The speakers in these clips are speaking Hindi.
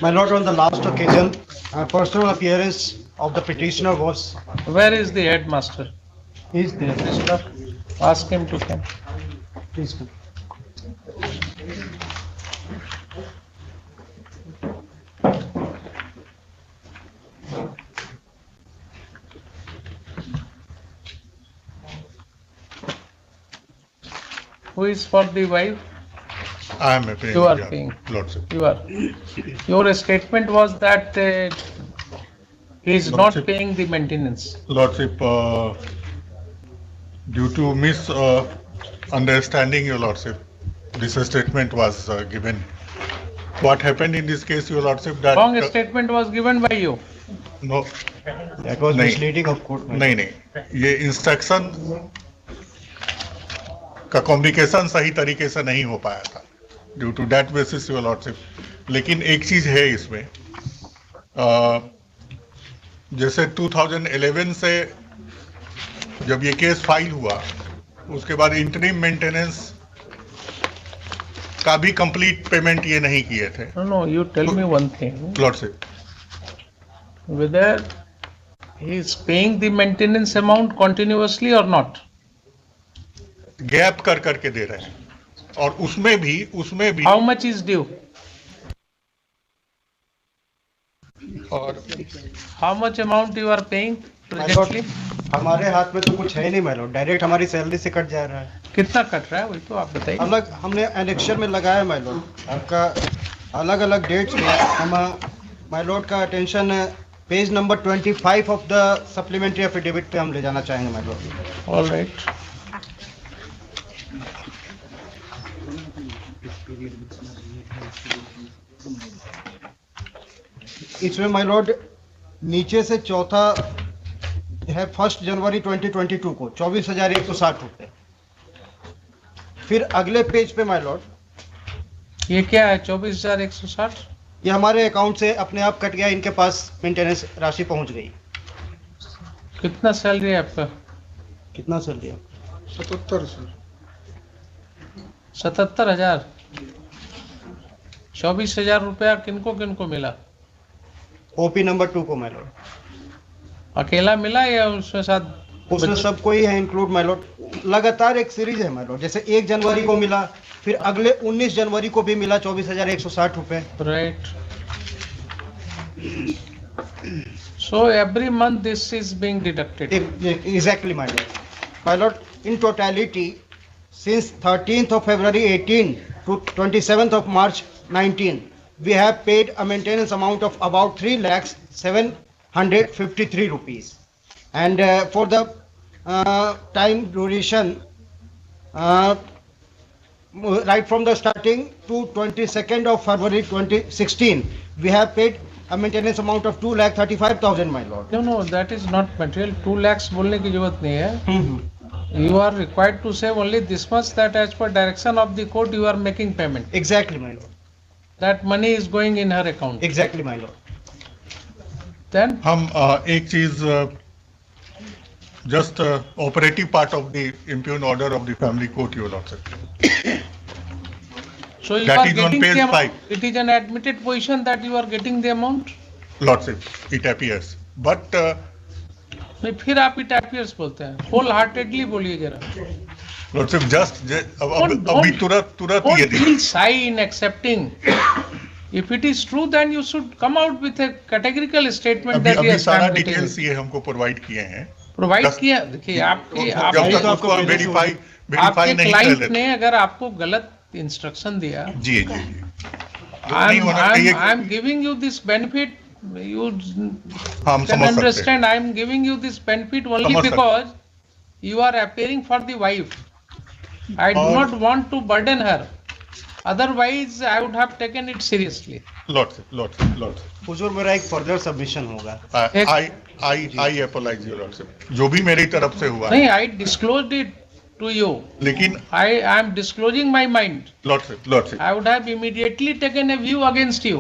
My lord, on the last occasion, personal appearance of the petitioner was. Where is the headmaster? He is there. Ask him to come. Please come. Who is for the wife? I am paying. You are yeah, paying. Lordship. You are. Your statement was that he is not Lordship. paying the maintenance. Lordship, due to misunderstanding, Your Lordship, this statement was given. What happened in this case, Your Lordship, that Wrong statement was given by you. no, That was Nahi. misleading of court. my नहीं नहीं, ये इंस्ट्रक्शन का कम्युनिकेशन सही तरीके से नहीं हो पाया था due to that basis, your lordship. लेकिन एक चीज है इसमें, जैसे 2011 से जब ये केस फाइल हुआ, उसके बाद इंटरिम मेंटेनेंस का भी कंप्लीट पेमेंट ये नहीं किए थे। No, you tell me one thing. Lordship, Whether he is paying the maintenance amount continuously or not. Gap कर करके दे रहे हैं, और उसमें भी How much is due? और How much amount you are paying My lord, presently? हमारे हाथ में तो कुछ है नहीं, my lord. डायरेक्ट हमारी सैलरी से कट जा रहा है। कितना कट रहा है वही तो आप बताइए। अलग हमने एनेक्शन में लगाया, my lord. आपका अलग अलग डेट्स पे हम my lord का attention page number 25 of the supplementary affidavit पे हम ले जाना चाहेंगे, my lord. All right. इसमें माय लॉर्ड नीचे से चौथा है 1 जनवरी 2022 को 24,160 रुपए। फिर अगले पेज पे माय लॉर्ड ये क्या है 24,160? ये हमारे अकाउंट से अपने आप कट गया, इनके पास मेंटेनेंस राशि पहुंच गई। कितना सैलरी है आपका? कितना सर दिया? 77,000। 24,000 रुपया किनको किनको मिला? ओपी नंबर 2 को माय लॉर्ड। अकेला मिला या उसमें साथ? उसमें सबको ही है इंक्लूड माय लॉर्ड। लगातार एक सीरीज है माय लॉर्ड, जैसे 1 जनवरी को मिला, फिर अगले 19 जनवरी को भी मिला 24,160 रुपए। Right. So every month this is being deducted. Exactly, my lord. My lord, in totality, since 13th of February 18 to 27th of March 19, we have paid a maintenance amount of about 3,753 rupees. And for the time duration, right from the starting to 22nd of February 2016, we have paid a maintenance amount of 2,35,000, my lord. No, that is not material. 2 lakhs बोलने की जरूरत नहीं है. You are required to say only this much, that as per direction of the court you are making payment. Exactly, my lord. That money is going in her account. Exactly, my lord. Then हम एक चीज just operative part of the impugn order of the family court, your lordship. so you That are is on getting page the amount. 5. It is an admitted position that you are getting the amount. Lordship, it appears, but नहीं, फिर आप it appears बोलते हैं. Whole heartedly बोलिए जरा. लॉर्डशिप जस्ट Don't- अभी तुरंत ये Don't देखिए। feel shy in accepting. If it is true, then you should come out with a categorical statement अभी that अभी yes, सारा I am getting details it. ये हमको प्रोवाइड किए हैं। प्रोवाइड दस- किया, देखिए आपके जब नहीं तक तो उसको आपको हम पहले से वेरीफाई आपके नहीं कर क्लाइंट लेते। ने अगर आपको गलत इंस्ट्रक्शन दिया, जी जी जी, जो नहीं होना I चाहिए। am giving you this benefit. You हम can समझ सकते हैं। understand. I am giving you this benefit only समझ सकते हैं। because you are appearing for the wife. I do और- not want to burden her. Otherwise, I would have taken it seriously. Lordship, हुजूर, मेरा एक फर्दर सबमिशन होगा। आई अपोलाइज योर लॉर्डशिप, जो भी मेरी तरफ से हुआ है। नहीं, I disclosed it to you. लेकिन I am disclosing my mind. Lordship I would have immediately taken a view against you.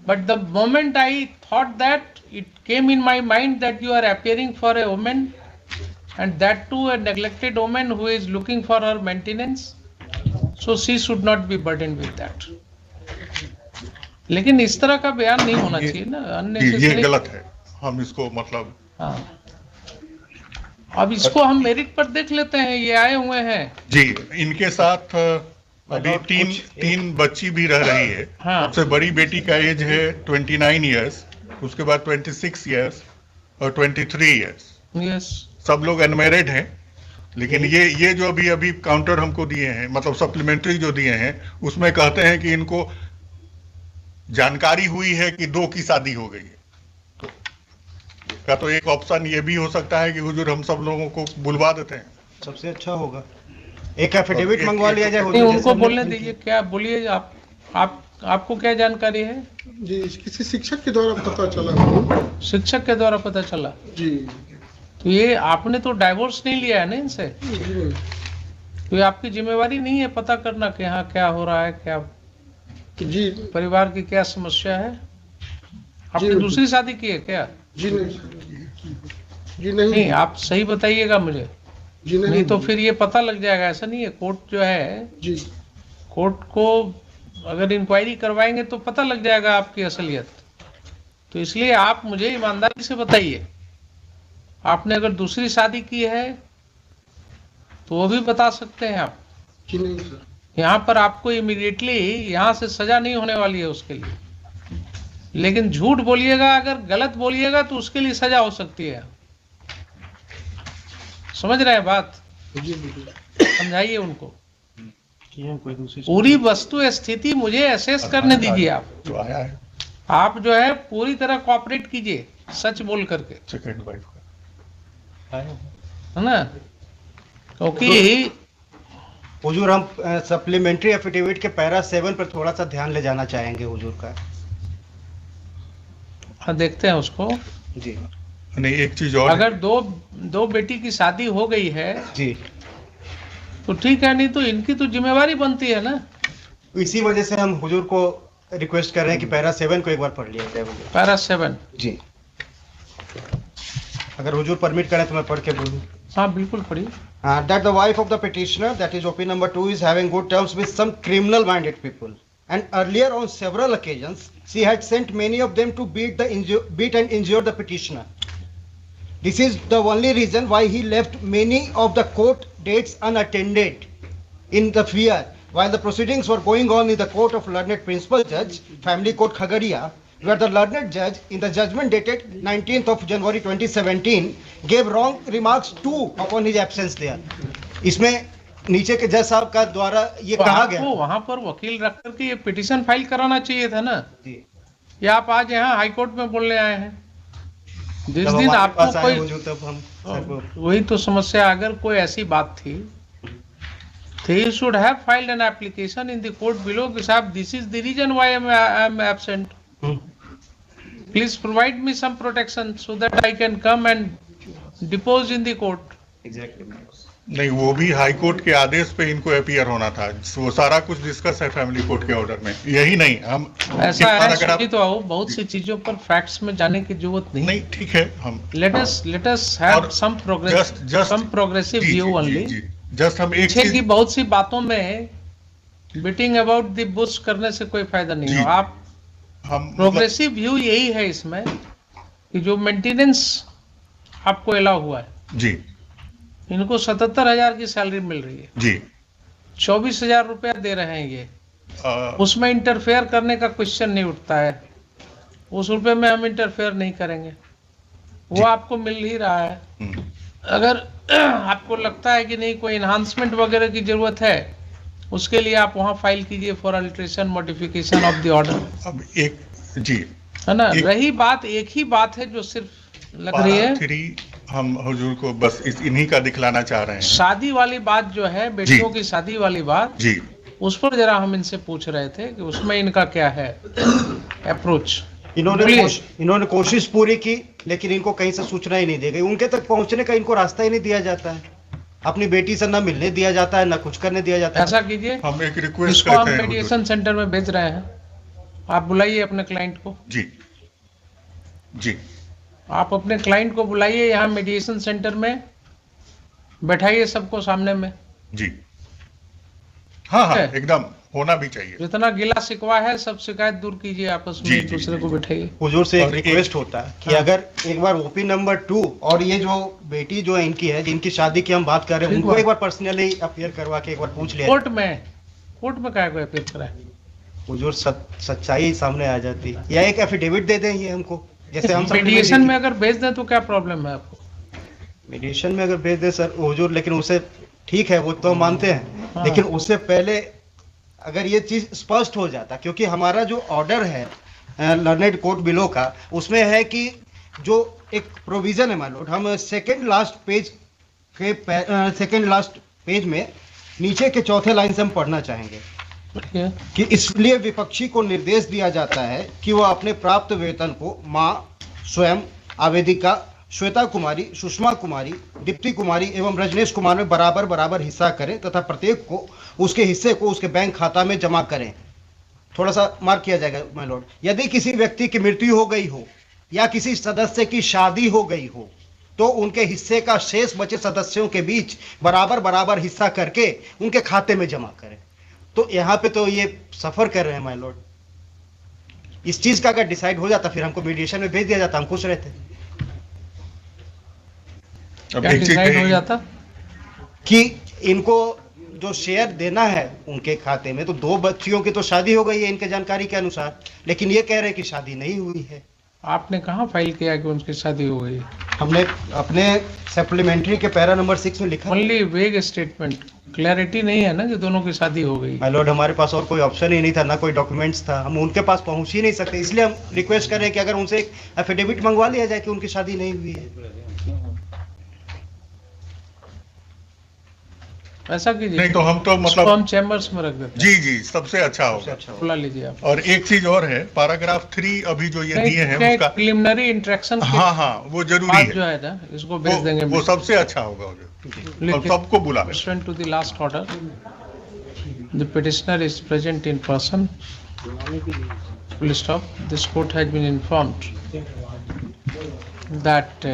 But the moment I thought that, it came in my mind that you are appearing for a woman, and that too a neglected woman who is looking for her maintenance. So she should not be burdened with that. लेकिन इस तरह का बयान नहीं होना चाहिए ना, ये अननेसेसरी। गलत है, हम इसको मतलब हाँ, अब इसको हम मेरिट पर देख लेते हैं, ये आए हुए हैं। जी। इनके साथ अभी और तीन बच्ची भी रह रही है। हाँ। सबसे बड़ी बेटी का एज है 29 इयर्स, उसके बाद 26 इयर्स और 23 इयर्स। यस, सब लोग अनमैरिड हैं, लेकिन ये जो अभी काउंटर हमको दिए हैं, मतलब सप्लीमेंट्री जो दिए हैं, उसमें कहते हैं कि इनको जानकारी हुई है कि 2 की शादी हो गई है। तो एक ऑप्शन ये भी हो सकता है कि हुजूर हम सब लोगों को बुलवा देते हैं। सबसे अच्छा होगा एक एफिडेविट एक- मंगवा लिया जाए नहीं हुजूर, जैसे उनको हमने बोलने प्रिंट दीजिए, क्या बोलिए आप आपको क्या जानकारी है? जी, किसी शिक्षक के द्वारा पता चला। शिक्षक के द्वारा पता चला। जी तो ये आपने तो डाइवोर्स नहीं लिया है ना इनसे, जी तो ये आपकी जिम्मेवारी नहीं है पता करना कि यहाँ क्या हो रहा है, क्या जी परिवार की क्या समस्या है। आपने जी। दूसरी शादी की है क्या? जी नहीं नहीं, आप सही बताइएगा मुझे, जी नहीं तो फिर ये पता लग जाएगा। ऐसा नहीं है, कोर्ट जो है, जी कोर्ट को अगर इंक्वायरी करवाएंगे तो पता लग जाएगा आपकी असलियत। तो इसलिए आप मुझे ईमानदारी से बताइए, आपने अगर दूसरी शादी की है तो वो भी बता सकते हैं आप। जी नहीं सर। यहाँ पर आपको इमीडिएटली यहाँ से सजा नहीं होने वाली है उसके लिए, लेकिन झूठ बोलिएगा, अगर गलत बोलिएगा तो उसके लिए सजा हो सकती है। समझ रहे हैं बात? जी बिल्कुल। समझाइए उनको, कोई दूसरी पूरी वस्तु स्थिति मुझे असेस करने दीजिए। आप जो आया है आप जो है पूरी तरह कोऑपरेट कीजिए, सच बोल करके, सेकंड वाइफ का। है ना? क्योंकि हुजूर हम सप्लीमेंट्री एफिडेविट के पैरा 7 पर थोड़ा सा ध्यान ले जाना चाहेंगे हुजूर का। हाँ, देखते हैं उसको। जी नहीं, एक चीज और है। अगर दो बेटी की शादी हो गई है जी, तो ठीक है, नहीं तो इनकी तो जिम्मेवारी बनती है ना। इसी वजह से हम हुजूर को रिक्वेस्ट कर रहे हैं कि पैरा 7 को एक बार पढ़ लिया जाए हुजूर। पैरा 7। जी, अगर हुजूर परमिट करें तो मैं पढ़ के बोलूँ। हाँ बिल्कुल पढ़िए। That the wife of the petitioner, that is OP number 2, is having good terms with some criminal-minded people, and earlier on several occasions she had sent many of them to beat and injure the petitioner. This is the only reason why he left many of the court dates unattended in the fear while the proceedings were going on in the court of learned principal judge, Family Court Khagaria, where the learned judge in the judgment dated 19th of January 2017 gave wrong remarks too upon his absence there. इसमें नीचे के जज साहब का द्वारा ये तो कहा आपको गया। वहां पर वकील रख करके ये पिटीशन फाइल कराना चाहिए था ना। जी, या आप आज यहाँ हाई कोर्ट में बोलने आए हैं? जिस जब दिन हमारे आपको पास आए कोई हुजूर तब हम सर को वही तो समस्या, अगर कोई ऐसी बात थी तो you should have filed an application in the court below कि साहब this is the reason why I am absent. Please provide me some protection so that I can come and depose in the court. Exactly नहीं, वो भी हाई कोर्ट के आदेश पे इनको अपीयर होना था। वो सारा कुछ डिस्कस है फैमिली कोर्ट के ऑर्डर में। यही नहीं, हम ऐसा एक बार है, अगर आप सुनिए तो आओ, बहुत सी चीजों पर फैक्ट्स में जाने की जरूरत नहीं। नहीं, ठीक है, हम Let us have और some progressive जी, view जी, only. जी, जस्ट हम एक पीछे की चीज बहुत सी बातों में बीटिंग अबाउट द बुश करने से कोई फायदा नहीं जी, हो। आप हम प्रोग्रेसिव व्यू यही है इसमें कि जो मेंटेनेंस आपको अलाउ हुआ है, जी इनको 77,000 की सैलरी मिल रही है, जी 24,000 रुपया दे रहे हैं ये, उसमें इंटरफेयर करने का क्वेश्चन नहीं उठता है। उस रुपए में हम इंटरफेयर नहीं करेंगे, वो आपको मिल ही रहा है। हम्म, अगर आपको लगता है कि नहीं कोई इन्हांसमेंट वगैरह की जरूरत है, उसके लिए आप वहां फाइल कीजिए for alteration modification of the order, अब एक जी है ना? एक- रही बात, एक ही बात है जो सिर्फ लग रही है, 3 हम हुजूर को बस इन्हीं का दिखलाना चाह रहे हैं। शादी वाली बात जो है, बेटियों की शादी वाली बात, जी, उस पर जरा हम इनसे पूछ रहे थे कि उसमें इनका क्या है अप्रोच। इन्होंने कोशिश पूरी की, लेकिन इनको कहीं से सूचना ही नहीं दी गई। उनके तक पहुंचने का इनको रास्ता ही नहीं दिया जाता है। अपनी बेटी से ना मिलने दिया जाता है, ना कुछ करने दिया जाता है। ऐसा कीजिए, हम एक रिक्वेस्ट इसको हम करते हैं हुजूर। मेडिएशन सेंटर में भेज रहे हैं, आप बुलाइए अपने क्लाइंट को, जी जी आप अपने क्लाइंट को बुलाइए यहाँ मेडिएशन सेंटर में, बैठाइए सबको सामने में। जी, हाँ हाँ, है। एकदम होना भी चाहिए। जितना गिला शिकवा है सब शिकायत दूर कीजिए, आपस में जी, एक जी, दूसरे को बिठाइए। हुजूर से एक और एक- रिक्वेस्ट होता है कि हाँ। अगर एक बार ओपी नंबर 2 और ये जो बेटी जो है इनकी है, जिनकी शादी की हम बात कर रहे हैं, ठीक उनको बात। एक बार पर्सनली अपियर करवा के एक बार पूछ लिया कोर्ट में काय को अपील करा है? हुजूर, सच्चाई सामने आ जाती, या एक एफिडेविट दे दें ये हमको, जैसे हम मीडिएशन में अगर भेज दें तो क्या प्रॉब्लम है आपको? मीडिएशन में अगर भेज दें सर हुजूर, लेकिन उसे ठीक है वो तो हम मानते हैं, हाँ। लेकिन उससे पहले अगर ये चीज स्पष्ट हो जाता, क्योंकि हमारा जो ऑर्डर है लर्नेड कोर्ट बिलो का, उसमें है कि जो एक प्रोविजन है माय लॉर्ड, हम सेकंड लास्ट पेज में नीचे के चौथे लाइन से हम पढ़ना चाहेंगे देखिए, कि इसलिए विपक्षी को निर्देश दिया जाता है कि वह अपने प्राप्त वेतन को मां स्वयं, आवेदिका, श्वेता कुमारी, सुषमा कुमारी, दीप्ति कुमारी एवं रजनीश कुमार में बराबर बराबर हिस्सा करें तथा प्रत्येक को उसके हिस्से को उसके बैंक खाता में जमा करें। थोड़ा सा मार्क किया जाएगा माय लॉर्ड, यदि किसी व्यक्ति की मृत्यु हो गई हो या किसी सदस्य की शादी हो गई हो तो उनके हिस्से का शेष बचे सदस्यों के बीच बराबर बराबर हिस्सा करके उनके खाते में जमा करें। तो यहाँ पे तो ये सफर कर रहे हैं माय लॉर्ड, इस चीज का अगर डिसाइड हो जाता फिर हमको मीडिएशन में भेज दिया जाता, हम खुश रहते अब क्या एक चीज डिसाइड हो कही- जाता? कि इनको जो शेयर देना है उनके खाते में, तो 2 बच्चियों की तो शादी हो गई है इनके जानकारी के अनुसार, लेकिन ये कह रहे हैं कि शादी नहीं हुई है। आपने कहाँ फाइल किया कि उनकी शादी हो गई? हमने अपने सप्लीमेंट्री के पैरा नंबर 6 में लिखा। ओनली वेग स्टेटमेंट, क्लैरिटी नहीं है ना कि दोनों की शादी हो गई। माय लॉर्ड, हमारे पास और कोई ऑप्शन ही नहीं था, ना कोई डॉक्यूमेंट्स था, हम उनके पास पहुंच ही नहीं सकते, इसलिए हम रिक्वेस्ट कर रहे हैं कि अगर उनसे एक एफिडेविट मंगवा लिया जाए कि उनकी शादी नहीं हुई है। ऐसा कीजिए, नहीं तो हम तो इसको मतलब हम चैम्बर्स में रख देते हैं। जी जी सबसे अच्छा होगा। अच्छा बुला लीजिए आप। और एक चीज और है, पैराग्राफ 3 अभी जो ये दिए हैं उसका, प्रिलिमिनरी इंट्रैक्शन हाँ हाँ वो जरूरी बाद है, जो है ना, इसको भेज देंगे। वो सबसे अच्छा होगा और लिखित। सबको बुला। Pursuant to the last order, the petitioner is present in person. Full stop. This court has been informed that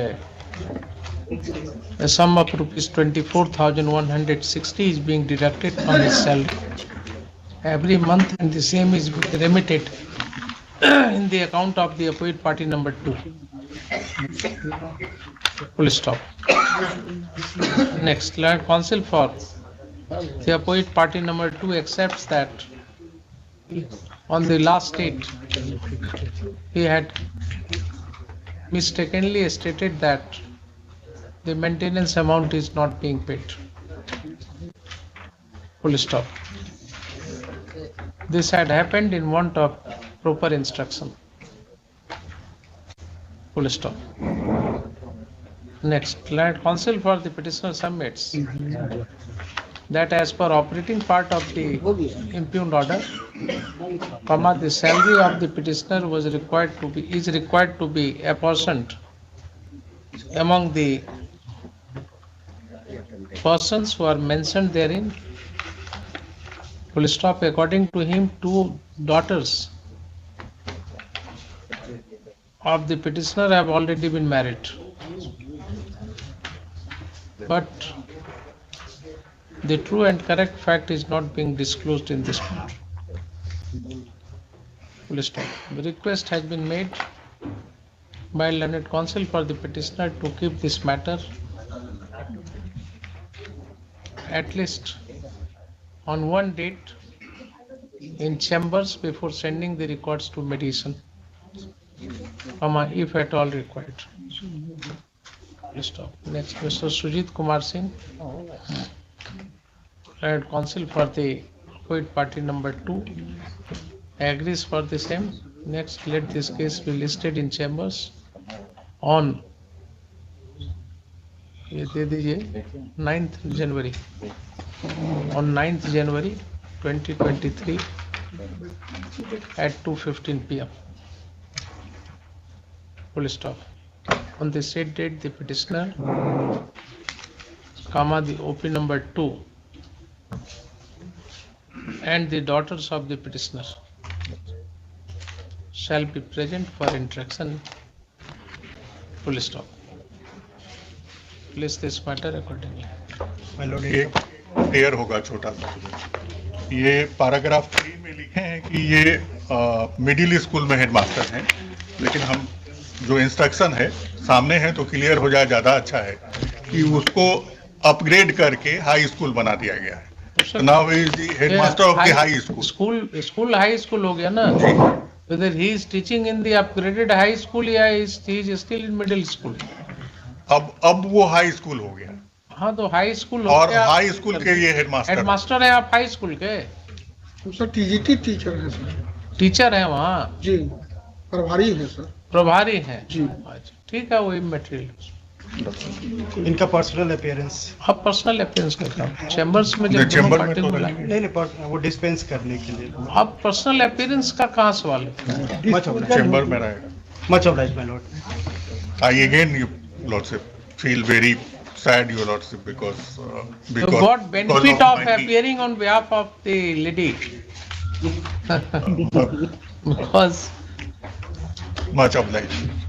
a sum of rupees 24,160 is being deducted from his salary every month, and the same is remitted in the account of the opposite party number 2. Full stop. Next, Lord Counsel for the opposite party number 2 accepts that on the last date he had mistakenly stated that the maintenance amount is not being paid. Full stop. This had happened in want of proper instruction. Full stop. Next, Land Counsel for the petitioner submits that as per operating part of the impugned order, the salary of the petitioner is required to be apportioned among the persons who are mentioned therein. Full stop. According to him, 2 daughters of the petitioner have already been married, but the true and correct fact is not being disclosed in this court. Full stop. The request has been made by learned counsel for the petitioner to keep this matter at least on one date in chambers before sending the records to mediation, if at all required. Stop. Next, Mr. Sujit Kumar Singh, learned counsel for the opposite party number 2, agrees for the same. Next, let this case be listed in chambers on 9th January. On 9th January 2023 at 2:15 p.m. Full stop. On the said date, the petitioner, the OP number 2, and the daughters of the petitioner shall be present for interaction. Full stop. Place this matter accordingly. My Lord, एक एयर होगा छोटा सा। ये पैराग्राफ 3 में लिखे हैं कि ये मिडिल स्कूल में हेडमास्टर हैं, लेकिन हम जो इंस्ट्रक्शन है सामने है तो क्लियर हो जाए, ज़्यादा अच्छा है कि उसको अपग्रेड करके हाई स्कूल बना दिया गया है। Now is the headmaster of the high school. School high school हो गया ना। Whether he is teaching in the upgraded high school या he is still in middle school. अब वो हाई स्कूल हो गया हाँ तो हाई स्कूल हो और गया। हाई स्कूल के ये हेडमास्टर हेडमास्टर है आप हाई स्कूल के? हम सर टीजीटी टीचर हैं सर। टीचर है वहाँ? जी, प्रभारी है सर। प्रभारी है जी। अच्छा ठीक है, वही मटेरियल। इनका पर्सनल अपीयरेंस आप पर्सनल अफेयर्स करता हूँ चैम्बर्स में, जब चैम्बर में पार्टी तो को नहीं। बुलाएंगे। वो डिस्पेंस करने के लिए आप पर्सनल अपीयरेंस का कहाँ सवाल है? मच ऑफ चैम्बर में रहेगा। Much of my Lord. I again, you lordship, feel very sad, your lordship, because So what benefit of my- appearing on behalf of the lady? Because much obliged.